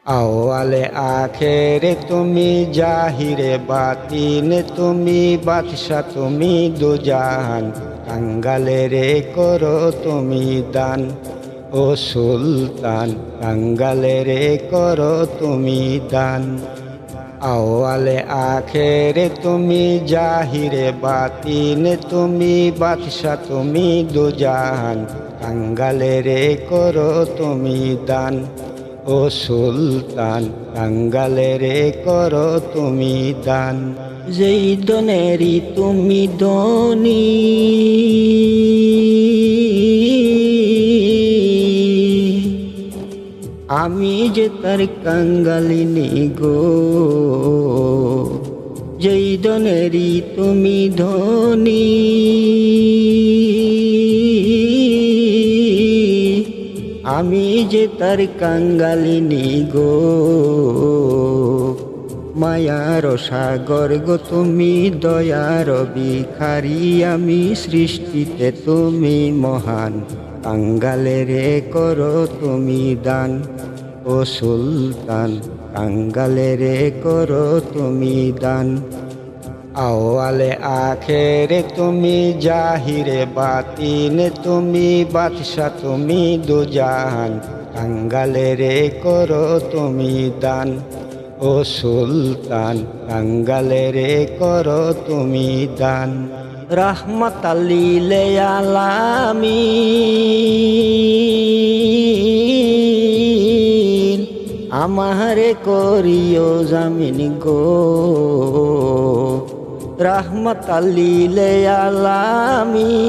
আওয়ালে আখেরে তুমি, জাহিরে বাতিন তুমি, বাদশা তুমি দুজাহান। কাঙ্গালেরে করো তুমি দান, ও সুলতান কাঙ্গালেরে করো তুমি দান। আওয়ালে আখেরে তুমি, জাহিরে বাতিন তুমি, বাদশা তুমি দুজাহান। কাঙ্গালেরে করো তুমি দান, ও সুলতান কাঙ্গালেরে করো তুমি দান। যেই দনেরি তুমি ধনী, আমি যে তার কাঙ্গালিনী গো। যেই দনেরি তুমি ধনী, আমি যে তার কাঙ্গালিনী গো। মায়ার সাগর গো তুমি, দয়ার ভিখারি আমি, সৃষ্টিতে তুমি মহান। কাঙ্গালেরে করো তুমি দান, ও সুলতান কাঙ্গালেরে করো তুমি দান। আওয়ালে আখেরে তুমি, জাহিরে বাতিন তুমি, বাদশা তুমি দুজাহান। কাঙ্গালেরে করো তুমি দান, ও সুলতান কাঙ্গালেরে করো তুমি দান। রাহমাতাল লিল আলামিন, আমারে করিও জামিন গো। রাহমাতাল লিল আলামিন,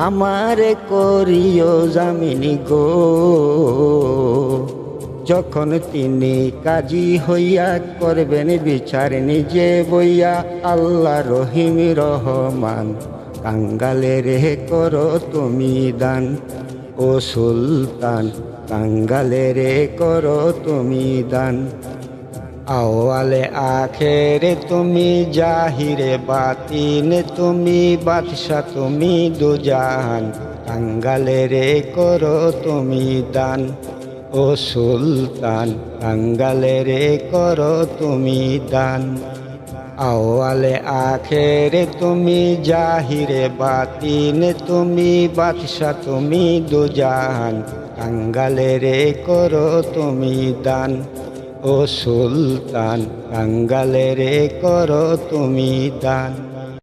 আমারে করিও জামিন গো। যখন তিনি কাজী হইয়া করবেন বিচার নিজে বইয়া, আল্লাহ রহিম রহমান কাঙ্গালেরে করো তুমি দান, ও সুলতান কাঙ্গালেরে করো তুমি দান। আওয়ালে আখেরে তুমি, জাহিরে বাতিন তুমি, বাদশা তুমি দুজাহান। কাঙ্গালেরে করো তুমি দান, ও সুলতান কাঙ্গালেরে করো তুমি দান। আওয়ালে আখেরে তুমি, জাহিরে বাতিন তুমি, বাদশা তুমি দুজাহান। কাঙ্গালেরে করো তুমি দান, ও সুলতান কাঙ্গালেরে করো তুমি দান।